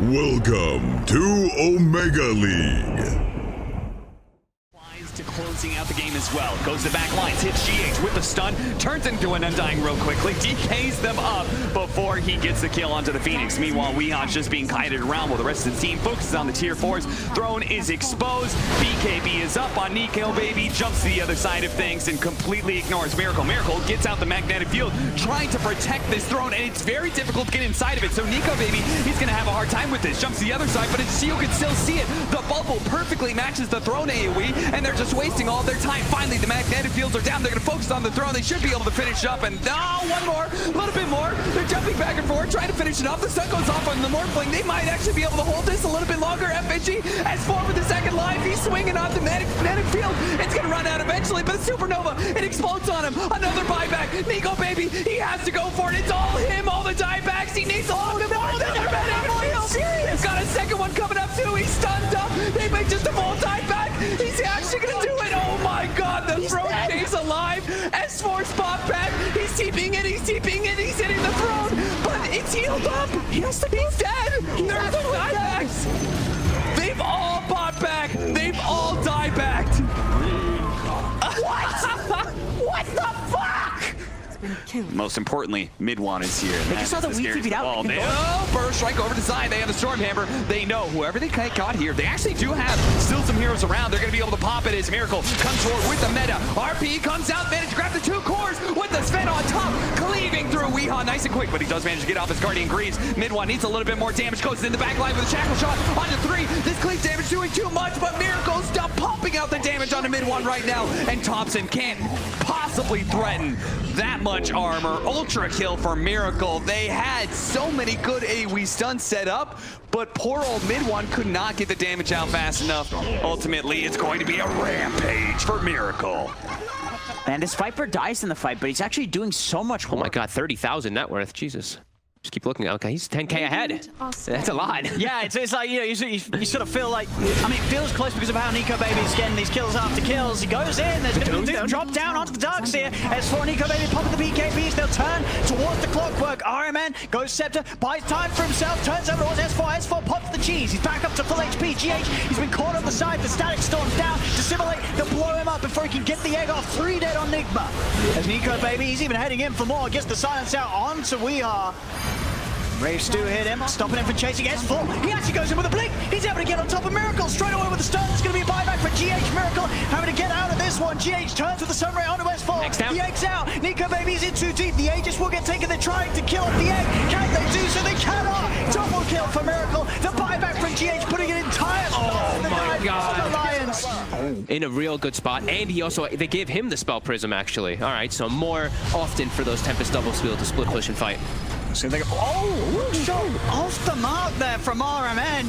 Welcome to Omega League. To closing out the game as well. Goes to the back lines, hits GH with the stun, turns into an Undying real quickly, DKs them up before he gets the kill onto the Phoenix. Meanwhile, Weehan's just being kited around while the rest of the team focuses on the tier 4s. Throne is exposed, BKB is up on Nico Baby, jumps to the other side of things and completely ignores Miracle. Miracle gets out the magnetic field, trying to protect this Throne, and it's very difficult to get inside of it. So Nico Baby, he's gonna have a hard time with this. Jumps to the other side, but you can still see it. The bubble perfectly matches the Throne AoE, and they're just wasting all their time. Finally, the magnetic fields are down. They're going to focus on the Throne. They should be able to finish up. And one more, a little bit more. They're jumping back and forth, trying to finish it off. The sun goes off on the Morphling. They might actually be able to hold this a little bit longer. FNG S4 with the second life. He's swinging off the magnetic field. It's going to run out eventually, but the Supernova, it explodes on him. Another buyback. Nico Baby, he has to go for it. It's all him, all the diebacks. He needs a lot of another medic. Serious. Got a second one coming up too. He's stunned up. They make just a full dieback. He's actually going to do it. Oh my God, the Throne stays alive. S4 spot back. He's TPing it, he's hitting the Throne, but it's healed up. He's dead. There's the diebacks. They've all bought back. They've all diebacked. What the fuck? Most importantly, Midwan is here. They just saw the weak beat out. Burst strike over to side. They have the Stormhammer. They know whoever they got here, they actually do have still some heroes around. They're going to be able to pop it as Miracle comes forward with the meta. RP comes out, managed to grab the 2 cores with the Sven on top, cleaving through Weehan nice and quick, but he does manage to get off his Guardian Greaves. Midwan needs a little bit more damage, goes in the back line with a Shackle Shot onto 3. This cleave damage doing too much, but Miracle's still pumping out the damage onto Midwan right now, and Thompson can't possibly threaten that much armor. Ultra kill for Miracle. They had so many good AoE stuns set up, but poor old Midwan could not get the damage out fast enough. Ultimately, it's going to be a rampage for Miracle. Man, this Viper dies in the fight, but he's actually doing so much work. Oh my God, 30,000 net worth, Jesus. Just keep looking. Okay, he's 10K ahead. That's a lot. Yeah, it's like, you know, you sort of feel like, I mean, it feels close because of how Nico Baby's getting these kills after kills. He goes in, there's going to be a drop down onto the Darks here. S4 Nico Baby popping the BKBs, they'll turn towards the clockwork. RMN goes Scepter, buys time for himself, turns over towards S4. S4 pops the cheese. He's back up to full HP. GH, he's been caught on the side. The static storms down. Dissimulate, they'll blow him up before he can get the egg off. 3 dead on Nigma. As Nico Baby, he's even heading in for more. Gets the silence out onto Weehan. Rave Stu hit him, stopping him from chasing S4. He actually goes in with a blink. He's able to get on top of Miracle straight away with the stun. It's going to be a buyback for GH. Miracle having to get out of this one. GH turns with the Sunray onto S4. The egg's out. Nico Baby's in too deep. The Aegis will get taken. They're trying to kill off the egg. Can they do so? They cannot. Double kill for Miracle. The buyback from GH putting it entirely. Oh my God. The Lions. In a real good spot, and he also, they gave him the Spell Prism actually. All right, so more often for those Tempest doubles to be able to split push and fight. So they go, shot off the mark there from RMN.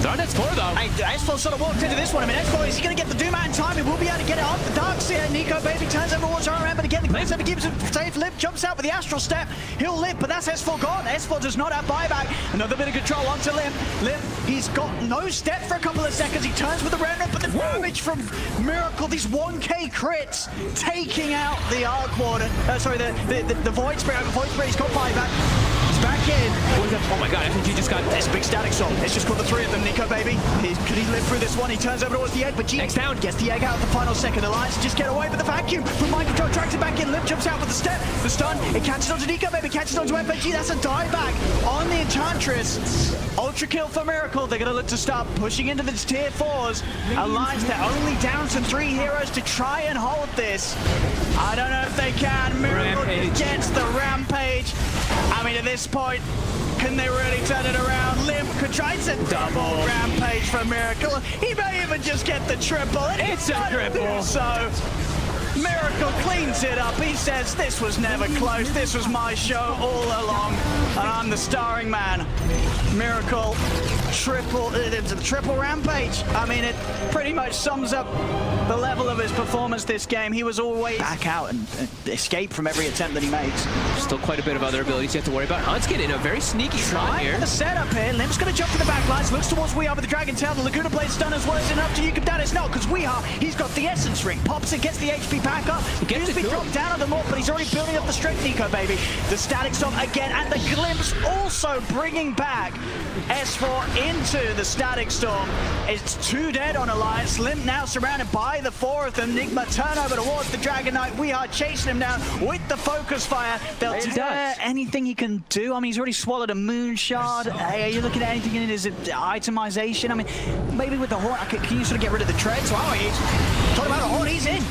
They're on S4 though. S4 sort of walked into this one. I mean, S4, is he going to get the Doom out in time? He will be able to get it off the Darks here. Nico Baby turns over towards RMN, but again, the Cleave Scepter gives him safe. Lip jumps out with the Astral Step. He'll live, but that's S4 gone. S4 does not have buyback. Another bit of control onto Limp. Limp, he's got no step for a couple of seconds. He turns with the Remnant, but the damage from Miracle, these 1K crits, taking out the Arc Warden. The Void Spray. Void Spray, he's got buyback. Back in. Oh my God, I think he just got this big static storm. It's just got the 3 of them. Nico Baby, could he live through this one? He turns over towards the egg, but GX down, gets the egg out at the final second. Alliance just get away with the vacuum. From Mind Control, tracks it back in. Limp jumps out with the step. The stun, it catches onto Nico Baby, catches onto FNG. That's a dieback on the Enchantress. Ultra kill for Miracle. They're going to look to start pushing into the tier 4s. Alliance, they're only down to 3 heroes to try and hold this. I don't know if they can. Miracle gets the rampage. I mean, at this point, can they really turn it around? Limp could try to double rampage for Miracle. He may even just get the triple. It's a triple. So Miracle cleans it up. He says, this was never close. This was my show all along. And I'm the starring man. Miracle triple rampage. I mean, it pretty much sums up the level of his performance this game. He was always back out and escape from every attempt that he makes. Still quite a bit of other abilities you have to worry about. Huntskin in a very sneaky spot here. The setup here. Limp's going to jump to the back lines, looks towards Weehaw with the Dragon Tail. The Laguna Blade stun as well. Is enough to Yuka Dad? It's not, because Weehaw, he's got the Essence Ring. Pops it, gets the HP back up. He gets to drop down on the north, but he's already building up the strength, Nico, baby. The Static Storm again, and the Glimpse also bringing back S4 into the Static Storm. It's 2 dead on Alliance. Limp now surrounded by the 4 of them. Nigma turn over towards the Dragon Knight. We are chasing him down with the focus fire. They'll tear anything he can do. I mean, he's already swallowed a moon shard. Hey, are you looking at anything in his itemization? I mean, maybe with the horn, can you sort of get rid of the treads? Wow, he's talking about the horn. He's in.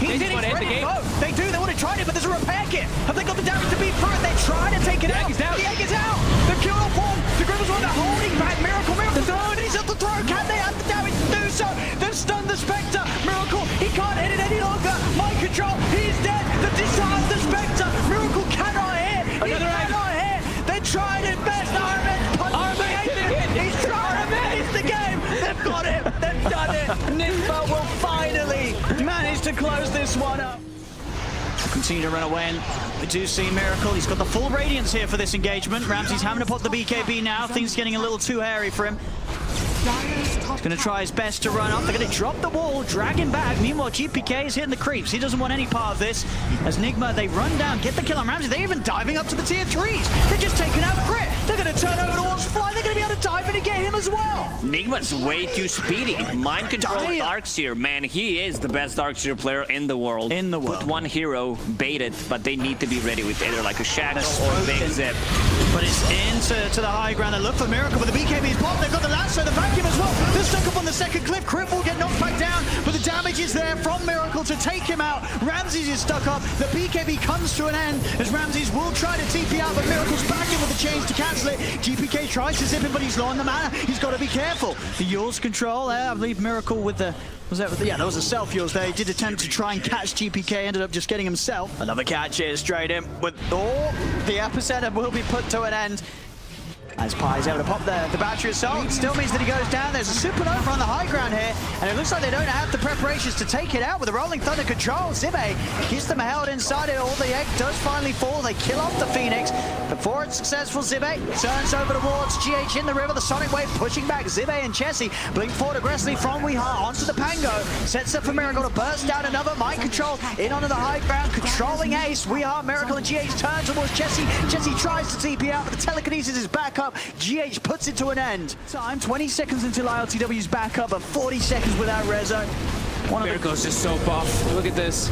He's in. He's ready to go. They do. They would have tried it, but there's a repair kit. Have they got the damage to beat through it? They try to take it out. The egg is out. The kill off form. The Grimmers one. They're holding back. Miracle throw. And he's at the throw. Can they have the damage to do so? They've stunned the Spectre. Miracle. He can't hit it any longer. Mind control. He's dead. The disarm the Spectre. Miracle cannot hit. He cannot hit. They tried it best. He's trying to finish the game. They've got it. They've done it. Nigma will finally manage to close this one up. Continue to run away, and we do see Miracle. He's got the full Radiance here for this engagement. Ramsey's having to pop the BKB now. Things getting a little too hairy for him. He's going to try his best to run up. They're going to drop the wall, drag him back. Meanwhile, GPK is hitting the creeps. He doesn't want any part of this. As Nigma, they run down, get the kill on Ramsey. They're even diving up to the tier 3s. They're just taking out Crit. They're going to turn over towards Fly. They're going to be able to dive in and get him as well. Nigma's way too speedy. Mind control Darkseer, man, he is the best Darkseer player in the world. Put one hero, bait it, but they need to be ready with either like a Shadow or Big Zip. But it's into the high ground. They look for Miracle, but the BKB's popped. They've got the Lasso, the vacuum as well. They're stuck up on the second cliff. Crit will get knocked back down, but the damage is there from Miracle to take him out. Ramses is stuck up. The BKB comes to an end as Ramses will try to TP out, but Miracle's back in with the chains to cancel it. GPK tries to zip him, but he's low on the mana. He's got to be careful. The Yule's control there. I believe Miracle with the... yeah, that was a self-Yules there. He did attempt to try and catch GPK, ended up just getting himself. Another catch here straight in with... the epicenter will be put to an end. As Pi is able to pop the battery assault, still means that he goes down. There's a supernova on the high ground here, and it looks like they don't have the preparations to take it out with the Rolling Thunder control. Zibe keeps them held inside it. All the egg does finally fall. They kill off the Phoenix. Before it's successful, Zibe turns over towards GH in the river. The Sonic Wave pushing back Zibe and Chessie. Blink forward aggressively from Weehaw onto the Pango. Sets up for Miracle to burst down another mind control in onto the high ground, controlling Ace. Weehaw, Miracle, and GH turn towards Chessie. Chessie tries to TP out, but the telekinesis is back up. GH puts it to an end. Time 20 seconds until ILTW's back up, but 40 seconds without Rezo. Miracle's just so buff. Look at this.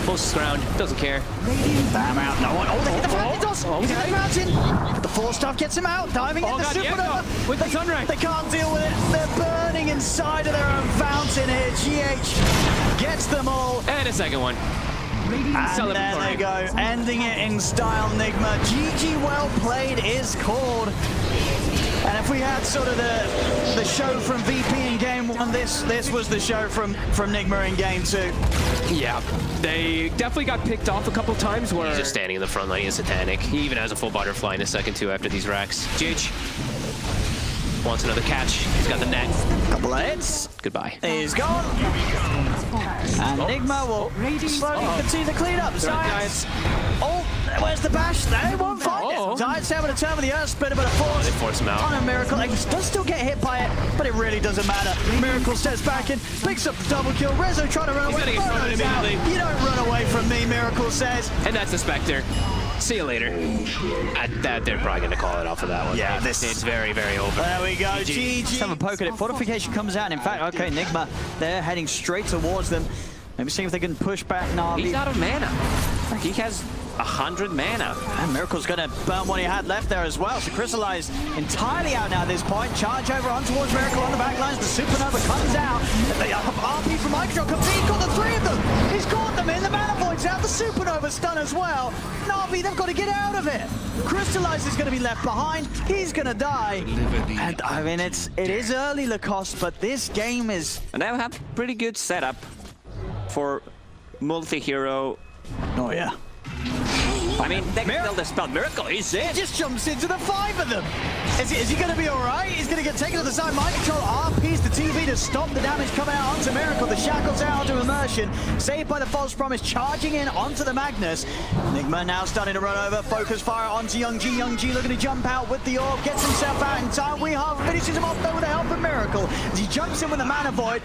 Closest ground, doesn't care. Bam out, no one. Oh, they hit the Fragmentos! He's in the mountain! The 4-stuff gets him out, diving in the supernova. With the Sunray. They can't deal with it. They're burning inside of their own fountain here. GH gets them all. And a second one. And there they go, ending it in style, Nigma. GG well played is called. And if we had sort of the show from VP in game 1, this was the show from Nigma in game 2. Yeah, they definitely got picked off a couple times where he's just standing in the front line, he's satanic. He even has a full butterfly in a second too after these racks. GH wants another catch. He's got the net. Couple of hits. Goodbye. He's gone. And Nigma will slowly continue the cleanup. Giants. Oh, where's the bash? They won't find it. Giants able to turn with the Earth Splitter, but they force him out. On a Miracle. He does still get hit by it, but it really doesn't matter. Miracle steps back in, picks up the double kill. Rezo trying to run away. You don't run away from me, Miracle says. And that's the Spectre. See you later. They're probably going to call it off for that one. Yeah, it's very, very over. There we go. GG. Let's have a poke at it. Fortification comes out. In fact, okay, Nigma, they're heading straight towards them. Maybe see if they can push back Na'Vi. He's out of mana. He has 100 mana. And Miracle's going to burn what he had left there as well. So Crystallize entirely out now at this point. Charge over on towards Miracle on the back lines. The Supernova comes out. The RP from Micro comes in. He's got the 3 of them. He's got them in. The mana void's out. The Supernova stun as well. Na'Vi, they've got to get out of it. Crystallize is going to be left behind. He's going to die. And I mean, it is early, Lacoste, but this game is... And they have pretty good setup for multi-hero. Oh, yeah. I mean, they can build a spell. Miracle, he's in. He just jumps into the 5 of them. Is he going to be all right? He's going to get taken to the side. Mind control RPs the TV to stop the damage coming out onto Miracle. The shackles out onto Immersion. Saved by the false promise, charging in onto the Magnus. Nigma now starting to run over. Focus fire onto Youngji. Youngji looking to jump out with the orb. Gets himself out in time. Weehaw finishes him off though with the help of Miracle. As he jumps in with the Mana Void.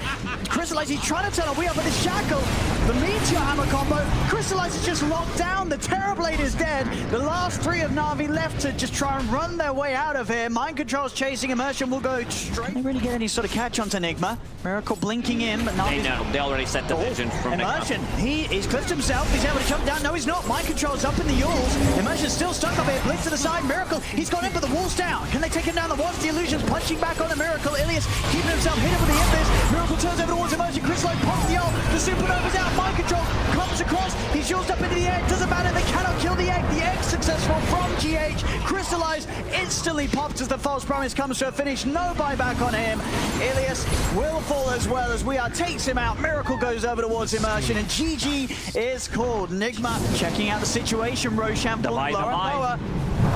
Crystallize, he's trying to turn on Weehaw with the shackle. The Meteor Hammer combo. Crystallize is just locked down. The Terrorblade is dead. The last three of Na'Vi left to just try and run their way out of here. Mind control's chasing. Immersion will go straight. They really get any sort of catch onto Nigma. Miracle blinking in, but Na'Vi's... They know. They already set the vision from Immersion, Nigma. he's clipped himself. He's able to jump down. No, he's not. Mind control's up in the Yules. Immersion's still stuck up here. Blitz to the side. Miracle, he's gone in, but the wall's down. Can they take him down? The walls, the illusions punching back on the Miracle. Ilias keeping himself hidden with the Imbis. Miracle turns over towards Immersion. Crystalline pops the ult. The Supernova's out. Mind control comes across. He's used up into the egg. Doesn't matter. They cannot kill the egg. The egg successful from GH. Crystallize instantly popped as the false promise comes to a finish. No buyback on him. Ilias will fall as well as Weehaw takes him out. Miracle goes over towards Immersion and GG is called. Nigma checking out the situation. Roshan pulled lower and lower.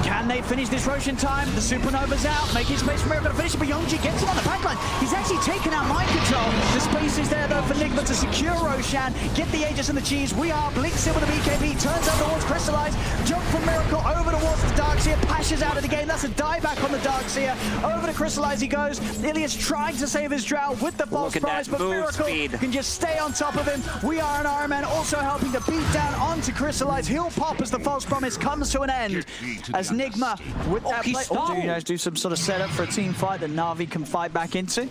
Can they finish this Roshan time? The Supernova's out, making space for Miracle to finish it, but Youngji gets him on the backline. He's actually taken out mind control. The space is there though for Nigma to secure Roshan, get the Aegis and the cheese. Weehaw blinks in with the BKB, turns over towards Crystallize, jump from Miracle over towards the Darkseer, pashes out of the game. That's a dieback on the Darkseer. Over to Crystallize he goes. Ilias trying to save his drow with the false promise, but Miracle can just stay on top of him. Weehaw and Iron Man also helping to beat down onto Crystallize. He'll pop as the false promise comes to an end. As Nigma with that play. Oh, do you guys do some sort of setup for a team fight that Na'Vi can fight back into?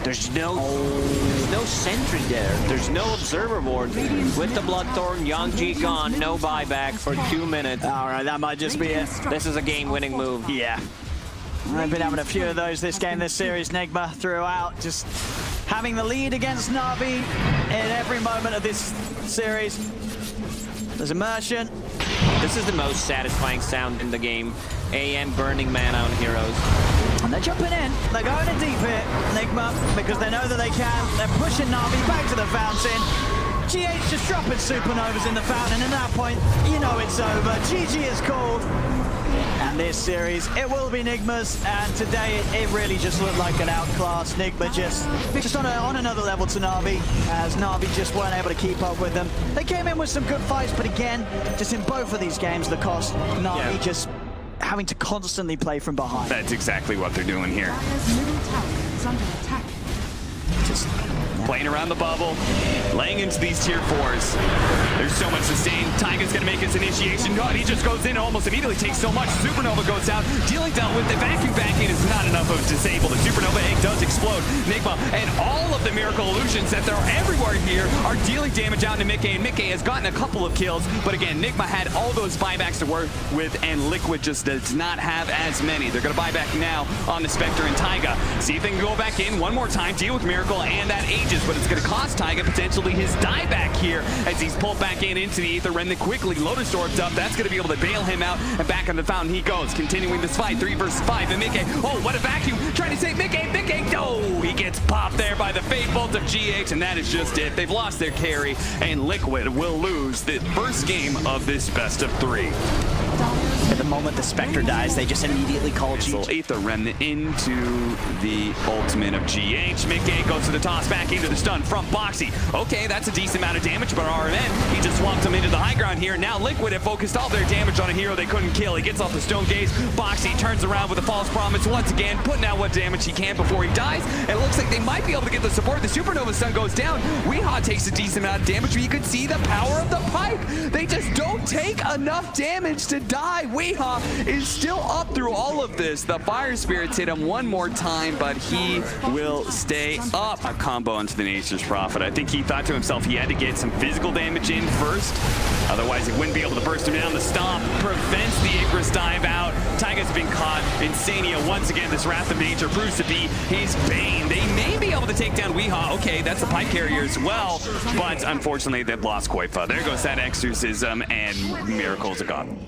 There's no sentry there. There's no observer board. With the Bloodthorn, Youngji gone, no buyback for 2 minutes. All right, that might just be it. This is a game-winning move. Yeah. I've been having a few of those this game, this series. Nigma throughout, just having the lead against Na'Vi in every moment of this series. There's Immersion. This is the most satisfying sound in the game. AM burning mana on heroes. And they're jumping in. They're going in deep here, Nigma, because they know that they can. They're pushing Na'Vi back to the fountain. GH just dropping Supernovas in the fountain, and at that point, you know it's over. GG is called. And this series, it will be Nigma's, and today it really just looked like an outclass. Nigma just on another level to Na'Vi, as Na'Vi just weren't able to keep up with them. They came in with some good fights, but again, just in both of these games, the cost, Na'Vi just having to constantly play from behind. That's exactly what they're doing here. Just playing around the bubble, laying into these tier 4s. There's so much sustain. Taiga's gonna make his initiation. God, he just goes in and almost immediately takes so much. Supernova goes down. Dealing dealt with. The vacuum backing is not enough of disable. The Supernova egg does explode. Nigma and all of the Miracle Illusions that they're everywhere here are dealing damage out to Mickey, and Mickey has gotten a couple of kills, but again, Nigma had all those buybacks to work with, and Liquid just does not have as many. They're gonna buy back now on the Spectre and Taiga. See if they can go back in one more time, deal with Miracle and that Aegis, but it's gonna cost Taiga potentially his dieback here as he's pulled back into the Aether Remnant quickly. Lotus Orbs up. That's going to be able to bail him out. And back on the fountain he goes, continuing this fight. 3 versus 5. And Mickey, oh, what a vacuum. Trying to save Mickey. Mickey, no! He gets popped there by the Fate Bolt of GH, and that is just it. They've lost their carry, and Liquid will lose the first game of this best of 3. At the moment the Spectre dies, they just immediately call GH. Aether Remnant into the ultimate of GH. Mickey goes to the toss, back into the stun from Boxy. Okay, that's a decent amount of damage, but RMN, he just swamped him into the high ground here. Now Liquid have focused all their damage on a hero they couldn't kill. He gets off the Stone Gaze. Boxy turns around with a false promise once again, putting out what damage he can before he dies. And it looks like they might be able to get the support. The Supernova Sun goes down. Weehaw takes a decent amount of damage, but you could see the power of the pipe. They just don't take enough damage to die. Weehaw is still up through all of this. The Fire Spirits hit him one more time, but he will stay up. A combo into the Nature's Prophet. I think he thought to himself he had to get some physical damage in first. Otherwise, he wouldn't be able to burst him down. The stomp prevents the Icarus dive out. Taiga's been caught. Insania, once again, this Wrath of Nature proves to be his bane. They may be able to take down Weehaw. Okay, that's a pipe carrier as well, but unfortunately, they've lost Koifa. There goes that exorcism, and Miracles are gone.